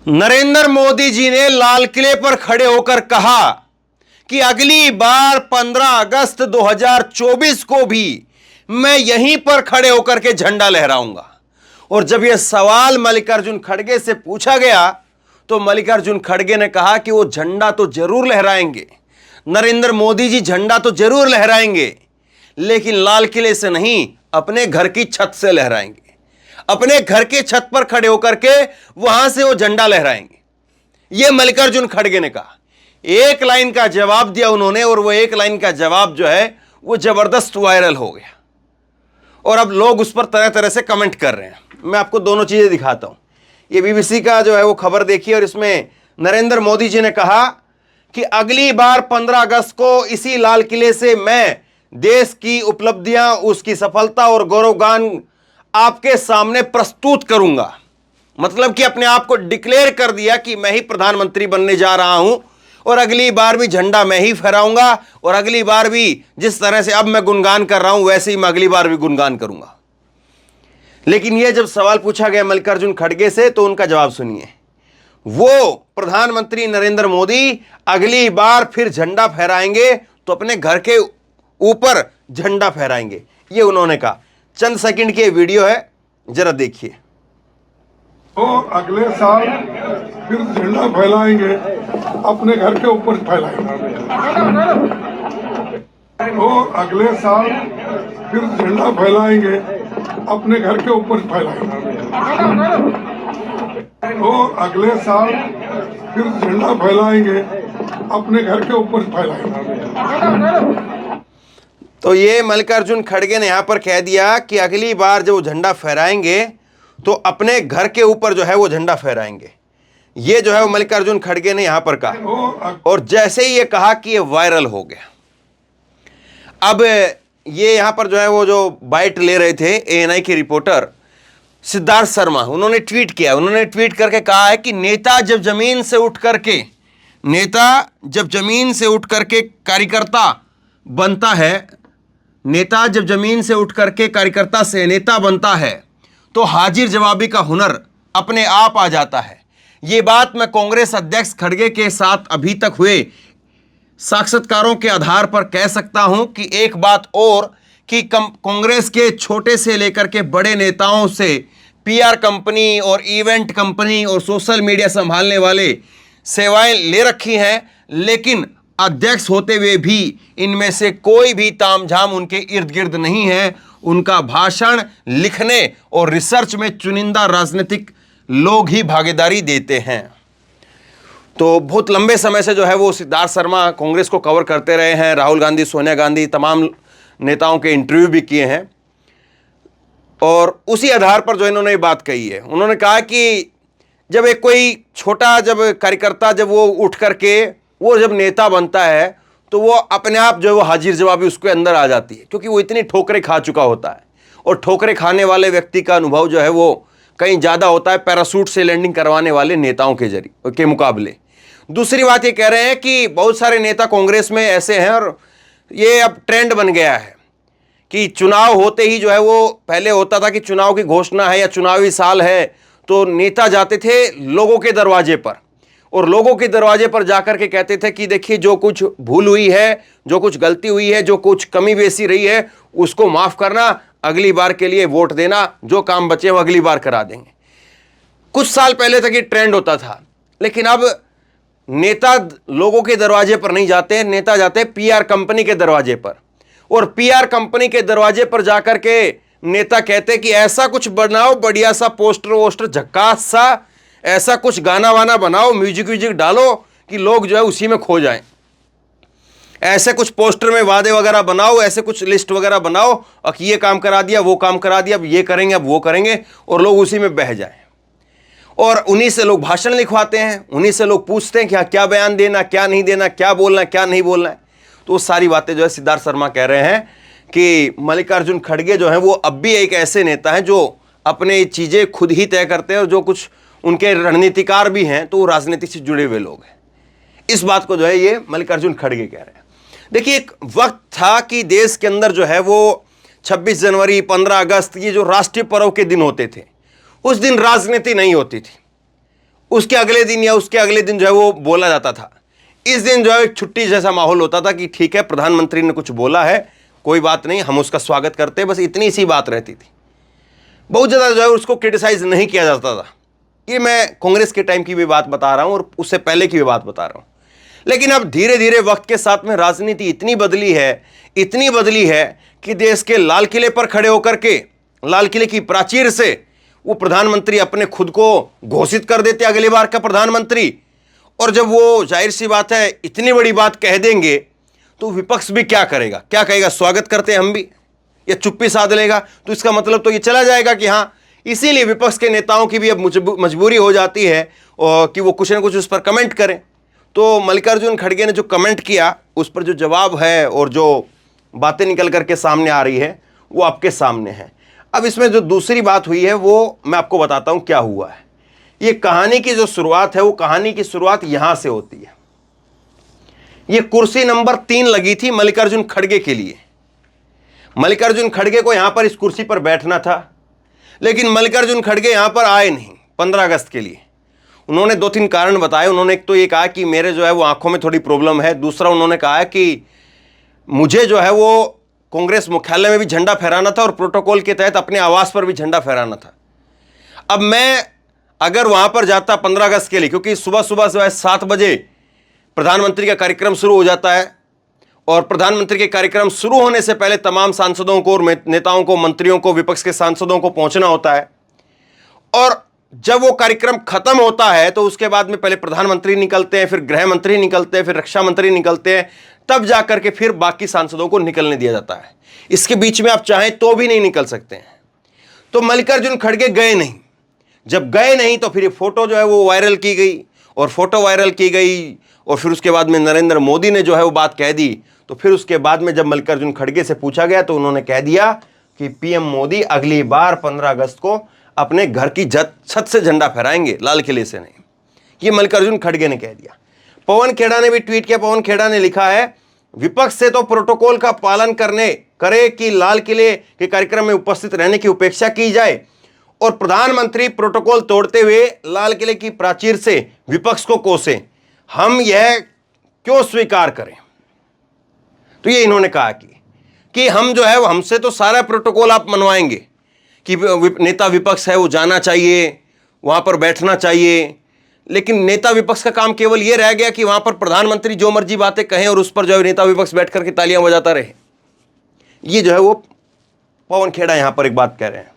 नरेंद्र मोदी जी ने लाल किले पर खड़े होकर कहा कि अगली बार 15 अगस्त 2024 को भी मैं यहीं पर खड़े होकर के झंडा लहराऊंगा। और जब यह सवाल मल्लिकार्जुन खड़गे से पूछा गया तो मल्लिकार्जुन खड़गे ने कहा कि वो झंडा तो जरूर लहराएंगे, नरेंद्र मोदी जी झंडा तो जरूर लहराएंगे, लेकिन लाल किले से नहीं, अपने घर की छत से लहराएंगे। अपने घर के छत पर खड़े होकर के वहां से वो झंडा लहराएंगे। यह मल्लिकार्जुन खड़गे ने कहा। एक लाइन का जवाब दिया उन्होंने, और वो एक लाइन का जवाब जो है वो जबरदस्त वायरल हो गया और अब लोग उस पर तरह तरह से कमेंट कर रहे हैं। मैं आपको दोनों चीजें दिखाता हूं। ये बीबीसी का जो है वो खबर देखिए, और इसमें नरेंद्र मोदी जी ने कहा कि अगली बार 15 अगस्त को इसी लाल किले से मैं देश की उपलब्धियां, उसकी सफलता और गौरवगान आपके सामने प्रस्तुत करूंगा। मतलब कि अपने आप को डिक्लेयर कर दिया कि मैं ही प्रधानमंत्री बनने जा रहा हूं और अगली बार भी झंडा मैं ही फहराऊंगा, और अगली बार भी जिस तरह से अब मैं गुणगान कर रहा हूं वैसे ही मैं अगली बार भी गुणगान करूंगा। लेकिन यह जब सवाल पूछा गया मल्लिकार्जुन खड़गे से तो उनका जवाब सुनिए। वो प्रधानमंत्री नरेंद्र मोदी अगली बार फिर झंडा फहराएंगे तो अपने घर के ऊपर झंडा फहराएंगे, ये उन्होंने कहा। चंद सेकंड की वीडियो है, जरा देखिए। तो अगले साल फिर झंडा फैलाएंगे, अपने घर के ऊपर फैलाएंगे। तो अगले साल फिर झंडा फैलाएंगे, अपने घर के ऊपर फैलाएंगे। तो अगले साल फिर झंडा फैलाएंगे, अपने घर के ऊपर फैलाएंगे। तो ये मल्लिकार्जुन खड़गे ने यहां पर कह दिया कि अगली बार जब वो झंडा फहराएंगे तो अपने घर के ऊपर जो है वो झंडा फहराएंगे। ये जो है वो मल्लिकार्जुन खड़गे ने यहां पर कहा, और जैसे ही ये कहा कि ये वायरल हो गया। अब ये यहां पर जो है वो जो बाइट ले रहे थे एएनआई के रिपोर्टर सिद्धार्थ शर्मा, उन्होंने ट्वीट किया। उन्होंने ट्वीट करके कहा है कि नेता जब जमीन से उठ करके कार्यकर्ता बनता है, नेता जब जमीन से उठ करके कार्यकर्ता से नेता बनता है तो हाजिर जवाबी का हुनर अपने आप आ जाता है। ये बात मैं कांग्रेस अध्यक्ष खड़गे के साथ अभी तक हुए साक्षात्कारों के आधार पर कह सकता हूं कि एक बात और कि कांग्रेस के छोटे से लेकर के बड़े नेताओं से पीआर कंपनी और इवेंट कंपनी और सोशल मीडिया संभालने वाले सेवाएं ले रखी हैं, लेकिन अध्यक्ष होते हुए भी इनमें से कोई भी तामझाम उनके इर्द गिर्द नहीं है। उनका भाषण लिखने और रिसर्च में चुनिंदा राजनीतिक लोग ही भागीदारी देते हैं। तो बहुत लंबे समय से जो है वो सिद्धार्थ शर्मा कांग्रेस को कवर करते रहे हैं। राहुल गांधी, सोनिया गांधी, तमाम नेताओं के इंटरव्यू भी किए हैं, और उसी आधार पर जो इन्होंने ये बात कही है। उन्होंने कहा कि जब एक कोई छोटा जब कार्यकर्ता जब वो उठ करके वो जब नेता बनता है तो वो अपने आप जो है वो हाजिर जवाबी उसके अंदर आ जाती है, क्योंकि वो इतनी ठोकरें खा चुका होता है। और ठोकरें खाने वाले व्यक्ति का अनुभव जो है वो कहीं ज़्यादा होता है पैराशूट से लैंडिंग करवाने वाले नेताओं के मुकाबले। दूसरी बात ये कह रहे हैं कि बहुत सारे नेता कांग्रेस में ऐसे हैं, और ये अब ट्रेंड बन गया है कि चुनाव होते ही जो है वो, पहले होता था कि चुनाव की घोषणा है या चुनावी साल है तो नेता जाते थे लोगों के दरवाजे पर, और लोगों के दरवाजे पर जाकर के कहते थे कि देखिए जो कुछ भूल हुई है, जो कुछ गलती हुई है, जो कुछ कमी बेसी रही है उसको माफ करना, अगली बार के लिए वोट देना, जो काम बचे वो अगली बार करा देंगे। कुछ साल पहले तक ये ट्रेंड होता था, लेकिन अब नेता लोगों के दरवाजे पर नहीं जाते, नेता जाते हैं पीआर कंपनी के दरवाजे पर, और पीआर कंपनी के दरवाजे पर जाकर के नेता कहते हैं कि ऐसा कुछ बनाओ, बढ़िया सा पोस्टर वोस्टर झक्कास सा, ऐसा कुछ गाना वाना बनाओ, म्यूजिक डालो कि लोग जो है उसी में खो जाएं। ऐसे कुछ पोस्टर में वादे वगैरह बनाओ, ऐसे कुछ लिस्ट वगैरह बनाओ, और ये काम करा दिया, वो काम करा दिया, अब ये करेंगे, अब वो करेंगे, और लोग उसी में बह जाएं। और उन्हीं से लोग भाषण लिखवाते हैं, उन्हीं से लोग पूछते हैं कि हाँ क्या बयान देना, क्या नहीं देना, क्या बोलना है, क्या नहीं बोलना है। तो वो सारी बातें जो है सिद्धार्थ शर्मा कह रहे हैं कि मल्लिकार्जुन खड़गे जो हैं वो अब भी एक ऐसे नेता हैं जो अपने चीज़ें खुद ही तय करते हैं, और जो कुछ उनके रणनीतिकार भी हैं तो वो राजनीति से जुड़े हुए लोग हैं। इस बात को जो है ये मल्लिकार्जुन खड़गे कह रहे हैं। देखिए, एक वक्त था कि देश के अंदर जो है वो 26 जनवरी, 15 अगस्त, ये जो राष्ट्रीय पर्व के दिन होते थे, उस दिन राजनीति नहीं होती थी। उसके अगले दिन या उसके अगले दिन जो है वो बोला जाता था। इस दिन जो है एक छुट्टी जैसा माहौल होता था कि ठीक है, प्रधानमंत्री ने कुछ बोला है, कोई बात नहीं, हम उसका स्वागत करते हैं, बस इतनी सी बात रहती थी। बहुत ज़्यादा जो है उसको क्रिटिसाइज नहीं किया जाता था। ये मैं कांग्रेस के टाइम की भी बात बता रहा हूँ और उससे पहले की भी बात बता रहा हूँ। लेकिन अब धीरे धीरे वक्त के साथ में राजनीति इतनी बदली है कि देश के लाल किले पर खड़े होकर के, लाल किले की प्राचीर से वो प्रधानमंत्री अपने खुद को घोषित कर देते अगली बार का प्रधानमंत्री। और जब वो, जाहिर सी बात है, इतनी बड़ी बात कह देंगे तो विपक्ष भी क्या करेगा, क्या कहेगा, स्वागत करते हम भी, या चुप्पी साध लेगा। तो इसका मतलब तो ये चला जाएगा कि हाँ, इसीलिए विपक्ष के नेताओं की भी अब मजबूरी हो जाती है कि वो कुछ ना कुछ उस पर कमेंट करें। तो मल्लिकार्जुन खड़गे ने जो कमेंट किया उस पर जो जवाब है और जो बातें निकल करके सामने आ रही है वो आपके सामने है। अब इसमें जो दूसरी बात हुई है वो मैं आपको बताता हूं क्या हुआ है। ये कहानी की जो शुरुआत है वो कहानी की शुरुआत यहां से होती है। ये कुर्सी नंबर 3 लगी थी मल्लिकार्जुन खड़गे के लिए। मल्लिकार्जुन खड़गे को यहां पर इस कुर्सी पर बैठना था, लेकिन मल्लिकार्जुन खड़गे यहां पर आए नहीं 15 अगस्त के लिए। उन्होंने 2-3 कारण बताए। उन्होंने एक तो ये कहा कि मेरे जो है वो आंखों में थोड़ी प्रॉब्लम है। दूसरा उन्होंने कहा कि मुझे जो है वो कांग्रेस मुख्यालय में भी झंडा फहराना था और प्रोटोकॉल के तहत अपने आवास पर भी झंडा फहराना था। अब मैं अगर वहां पर जाता 15 अगस्त के लिए, क्योंकि सुबह सुबह जो है 7 बजे प्रधानमंत्री का कार्यक्रम शुरू हो जाता है और प्रधानमंत्री के कार्यक्रम शुरू होने से पहले तमाम सांसदों को और नेताओं को, मंत्रियों को, विपक्ष के सांसदों को पहुंचना होता है। और जब वो कार्यक्रम खत्म होता है तो उसके बाद में पहले प्रधानमंत्री निकलते हैं, फिर गृह मंत्री निकलते हैं, फिर रक्षा मंत्री निकलते हैं, तब जाकर के फिर बाकी सांसदों को निकलने दिया जाता है। इसके बीच में आप चाहें तो भी नहीं निकल सकते हैं। तो मल्लिकार्जुन खड़गे गए नहीं। जब गए नहीं तो फिर ये फोटो जो है वो वायरल की गई और फोटो वायरल की गई और फिर उसके बाद में नरेंद्र मोदी ने जो है वो बात कह दी। तो फिर उसके बाद में जब मल्लिकार्जुन खड़गे से पूछा गया तो उन्होंने कह दिया कि पीएम मोदी अगली बार 15 अगस्त को अपने घर की छत से झंडा फहराएंगे, लाल किले से नहीं। ये मल्लिकार्जुन खड़गे ने कह दिया। पवन खेड़ा ने भी ट्वीट किया। पवन खेड़ा ने लिखा है, विपक्ष से तो प्रोटोकॉल का पालन करे कि लाल किले के कार्यक्रम में उपस्थित रहने की उपेक्षा की जाए और प्रधानमंत्री प्रोटोकॉल तोड़ते हुए लाल किले की प्राचीर से विपक्ष को कोसे, हम यह क्यों स्वीकार करें। तो ये इन्होंने कहा कि हम जो है वो, हमसे तो सारा प्रोटोकॉल आप मनवाएंगे कि नेता विपक्ष है वो जाना चाहिए, वहां पर बैठना चाहिए, लेकिन नेता विपक्ष का काम केवल ये रह गया कि वहां पर प्रधानमंत्री जो मर्जी बातें कहें और उस पर जो है नेता विपक्ष बैठ करके तालियां बजाता रहे। ये जो है वो पवन खेड़ा यहां पर एक बात कह रहे हैं।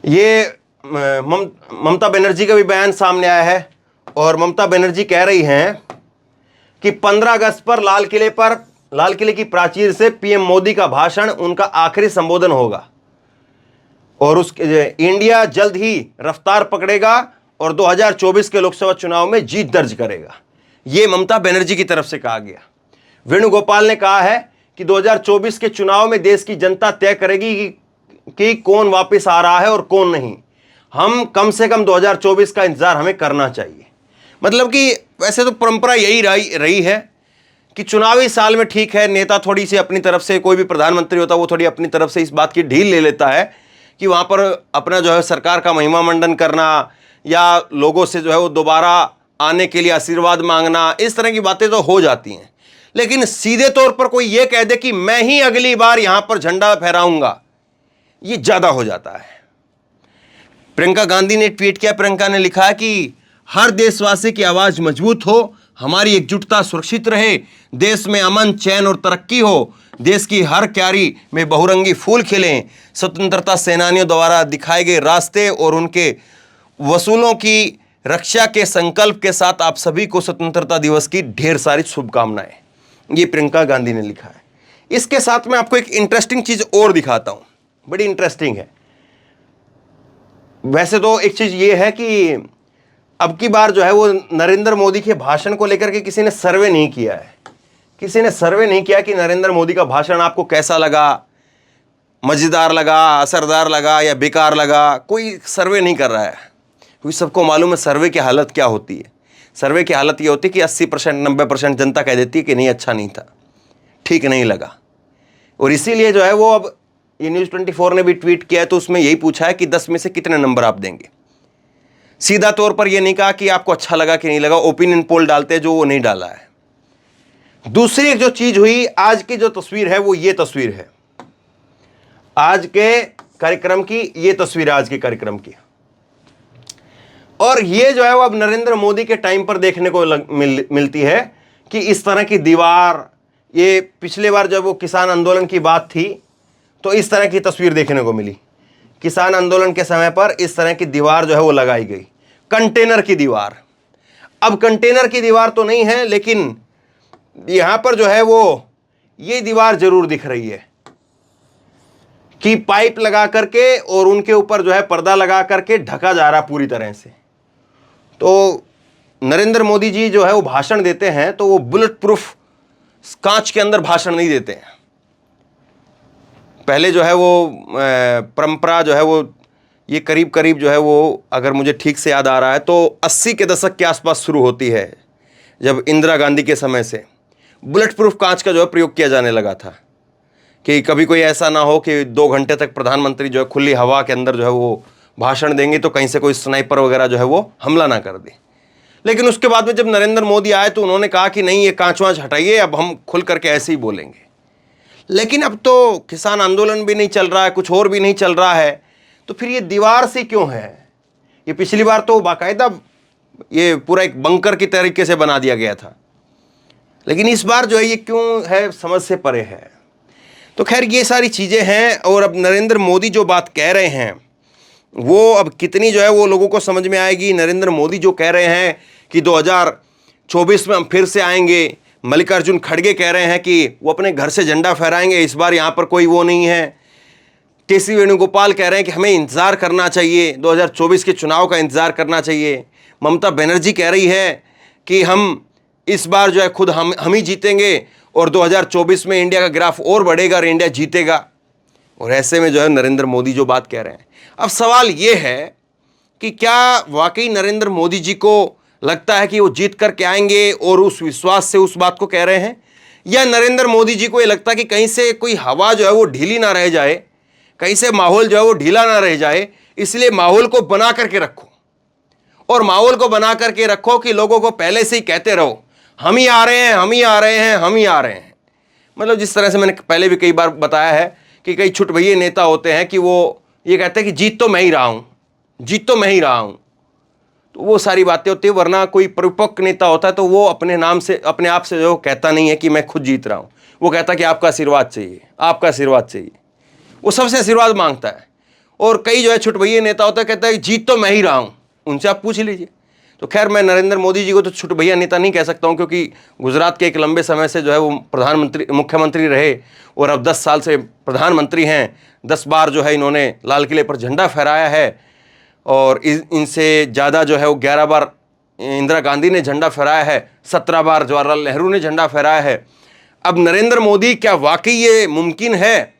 ये ममता बनर्जी का भी बयान सामने आया है और ममता बनर्जी कह रही हैं कि 15 अगस्त पर लाल किले की प्राचीर से पीएम मोदी का भाषण उनका आखिरी संबोधन होगा और इंडिया जल्द ही रफ्तार पकड़ेगा और 2024 के लोकसभा चुनाव में जीत दर्ज करेगा। यह ममता बनर्जी की तरफ से कहा गया। वेणुगोपाल ने कहा है कि 2024 के चुनाव में देश की जनता तय करेगी कि कौन वापस आ रहा है और कौन नहीं। हम कम से कम 2024 का इंतजार हमें करना चाहिए। मतलब कि वैसे तो परंपरा यही रही है कि चुनावी साल में ठीक है, नेता थोड़ी सी अपनी तरफ से, कोई भी प्रधानमंत्री होता है वो थोड़ी अपनी तरफ से इस बात की ढील ले लेता है कि वहाँ पर अपना जो है सरकार का महिमा मंडन करना या लोगों से जो है वो दोबारा आने के लिए आशीर्वाद मांगना, इस तरह की बातें तो हो जाती हैं। लेकिन सीधे तौर पर कोई ये कह दे कि मैं ही अगली बार यहाँ पर झंडा फहराऊंगा, ये ज़्यादा हो जाता है। प्रियंका गांधी ने ट्वीट किया। प्रियंका ने लिखा कि हर देशवासी की आवाज़ मजबूत हो, हमारी एकजुटता सुरक्षित रहे, देश में अमन, चैन और तरक्की हो, देश की हर क्यारी में बहुरंगी फूल खिलें, स्वतंत्रता सेनानियों द्वारा दिखाए गए रास्ते और उनके वसूलों की रक्षा के संकल्प के साथ आप सभी को स्वतंत्रता दिवस की ढेर सारी शुभकामनाएं। ये प्रियंका गांधी ने लिखा है। इसके साथ मैं आपको एक इंटरेस्टिंग चीज़ और दिखाता हूँ, बड़ी इंटरेस्टिंग है। वैसे तो एक चीज़ ये है कि अब की बार जो है वो नरेंद्र मोदी के भाषण को लेकर के किसी ने सर्वे नहीं किया है। किसी ने सर्वे नहीं किया कि नरेंद्र मोदी का भाषण आपको कैसा लगा, मज़ेदार लगा, असरदार लगा या बेकार लगा। कोई सर्वे नहीं कर रहा है, क्योंकि सबको मालूम है सर्वे की हालत क्या होती है। सर्वे की हालत ये होती है कि 80% 90% जनता कह देती है कि नहीं, अच्छा नहीं था, ठीक नहीं लगा। और इसीलिए जो है वो अब ये न्यूज़ 24 ने भी ट्वीट किया है, तो उसमें यही पूछा है कि 10 में से कितने नंबर आप देंगे। सीधा तौर पर यह नहीं कहा कि आपको अच्छा लगा कि नहीं लगा, ओपिनियन पोल डालते जो वो नहीं डाला है। दूसरी एक जो चीज हुई, आज की जो तस्वीर है वो ये तस्वीर है, आज के कार्यक्रम की ये तस्वीर है, आज के कार्यक्रम की। और ये जो है वो अब नरेंद्र मोदी के टाइम पर देखने को मिलती है कि इस तरह की दीवार, ये पिछले बार जब वो किसान आंदोलन की बात थी तो इस तरह की तस्वीर देखने को मिली। किसान आंदोलन के समय पर इस तरह की दीवार जो है वो लगाई गई, कंटेनर की दीवार। अब कंटेनर की दीवार तो नहीं है, लेकिन यहां पर जो है वो ये दीवार जरूर दिख रही है कि पाइप लगा करके और उनके ऊपर जो है पर्दा लगा करके ढका जा रहा पूरी तरह से। तो नरेंद्र मोदी जी जो है वो भाषण देते हैं तो वो बुलेट प्रूफ कांच के अंदर भाषण नहीं देते हैं। पहले जो है वो परंपरा जो है वो ये करीब करीब जो है वो, अगर मुझे ठीक से याद आ रहा है तो 80 के दशक के आसपास शुरू होती है, जब इंदिरा गांधी के समय से बुलेट प्रूफ कांच का जो है प्रयोग किया जाने लगा था कि कभी कोई ऐसा ना हो कि 2 घंटे तक प्रधानमंत्री जो है खुली हवा के अंदर जो है वो भाषण देंगे तो कहीं से कोई स्नाइपर वगैरह जो है वो हमला ना कर दे। लेकिन उसके बाद में जब नरेंद्र मोदी आए तो उन्होंने कहा कि नहीं, ये कांच वांच हटाइए, अब हम खुल करके ऐसे ही बोलेंगे। लेकिन अब तो किसान आंदोलन भी नहीं चल रहा है, कुछ और भी नहीं चल रहा है, तो फिर ये दीवार सी क्यों है? ये पिछली बार तो बाकायदा ये पूरा एक बंकर की तरीके से बना दिया गया था, लेकिन इस बार जो है ये क्यों है, समझ से परे है। तो खैर ये सारी चीज़ें हैं। और अब नरेंद्र मोदी जो बात कह रहे हैं वो अब कितनी जो है वो लोगों को समझ में आएगी। नरेंद्र मोदी जो कह रहे हैं कि 2024 में हम फिर से आएंगे, मल्लिकार्जुन खड़गे कह रहे हैं कि वो अपने घर से झंडा फहराएंगे, इस बार यहाँ पर कोई वो नहीं है। के.सी. वेणुगोपाल कह रहे हैं कि हमें इंतज़ार करना चाहिए, 2024 के चुनाव का इंतज़ार करना चाहिए। ममता बनर्जी कह रही है कि हम इस बार जो है खुद हम ही जीतेंगे और 2024 में इंडिया का ग्राफ और बढ़ेगा और इंडिया जीतेगा। और ऐसे में जो है नरेंद्र मोदी जो बात कह रहे हैं, अब सवाल ये है कि क्या वाकई नरेंद्र मोदी जी को लगता है कि वो जीत करके आएंगे और उस विश्वास से उस बात को कह रहे हैं, या नरेंद्र मोदी जी को ये लगता है कि कहीं से कोई हवा जो है वो ढीली ना रह जाए, कहीं से माहौल जो है वो ढीला ना रह जाए, इसलिए माहौल को बना करके रखो। और माहौल को बना करके रखो कि लोगों को पहले से ही कहते रहो हम ही आ रहे हैं, हम ही आ रहे हैं, हम ही आ रहे हैं। मतलब जिस तरह से मैंने पहले भी कई बार बताया है कि कई छुटभइये नेता होते हैं कि वो ये कहते हैं कि जीत तो मैं ही रहा हूं, जीत तो मैं ही रहा हूं। तो वो सारी बातें होती है, वरना कोई परिपक्व नेता होता है तो वो अपने नाम से, अपने आप से जो कहता नहीं है कि मैं खुद जीत रहा हूं, वो कहता है कि आपका आशीर्वाद चाहिए, आपका आशीर्वाद चाहिए, वो सबसे आशीर्वाद मांगता है। और कई जो है छुटभइये नेता होता है, कहता है जीत तो मैं ही रहा हूं, उनसे आप पूछ लीजिए। तो खैर मैं नरेंद्र मोदी जी को तो छुटभइया नेता नहीं कह सकता हूं, क्योंकि गुजरात के एक लंबे समय से जो है वो मुख्यमंत्री रहे और अब 10 साल से प्रधानमंत्री हैं। 10 बार जो है इन्होंने लाल किले पर झंडा फहराया है और इनसे ज़्यादा जो है वो 11 बार इंदिरा गांधी ने झंडा फहराया है, 17 बार जवाहरलाल नेहरू ने झंडा फहराया है। अब नरेंद्र मोदी, क्या वाकई ये मुमकिन है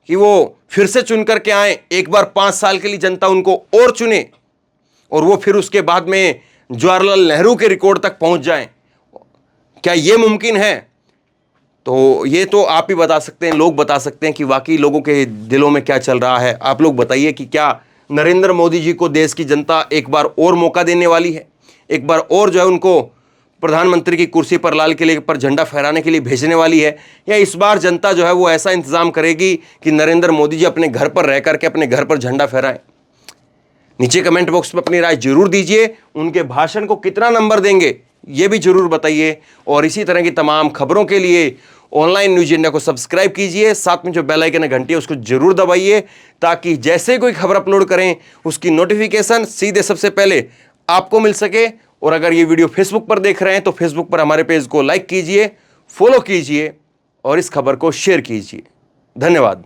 कि वो फिर से चुन करके आए, एक बार 5 साल के लिए जनता उनको और चुने और वो फिर उसके बाद में जवाहरलाल नेहरू के रिकॉर्ड तक पहुंच जाएं? क्या ये मुमकिन है? तो ये तो आप ही बता सकते हैं, लोग बता सकते हैं कि वाकई लोगों के दिलों में क्या चल रहा है। आप लोग बताइए कि क्या नरेंद्र मोदी जी को देश की जनता एक बार और मौका देने वाली है, एक बार और जो है उनको प्रधानमंत्री की कुर्सी पर लाल किले पर झंडा फहराने के लिए भेजने वाली है, या इस बार जनता जो है वो ऐसा इंतजाम करेगी कि नरेंद्र मोदी जी अपने घर पर रह करके अपने घर पर झंडा फहराएं? नीचे कमेंट बॉक्स में अपनी राय जरूर दीजिए। उनके भाषण को कितना नंबर देंगे ये भी जरूर बताइए। और इसी तरह की तमाम खबरों के लिए ऑनलाइन न्यूज़ इंडिया को सब्सक्राइब कीजिए, साथ में जो बेल आइकन है घंटी है उसको जरूर दबाइए, ताकि जैसे कोई खबर अपलोड करें उसकी नोटिफिकेशन सीधे सबसे पहले आपको मिल सके। और अगर ये वीडियो फेसबुक पर देख रहे हैं तो फेसबुक पर हमारे पेज को लाइक कीजिए, फॉलो कीजिए और इस खबर को शेयर कीजिए। धन्यवाद।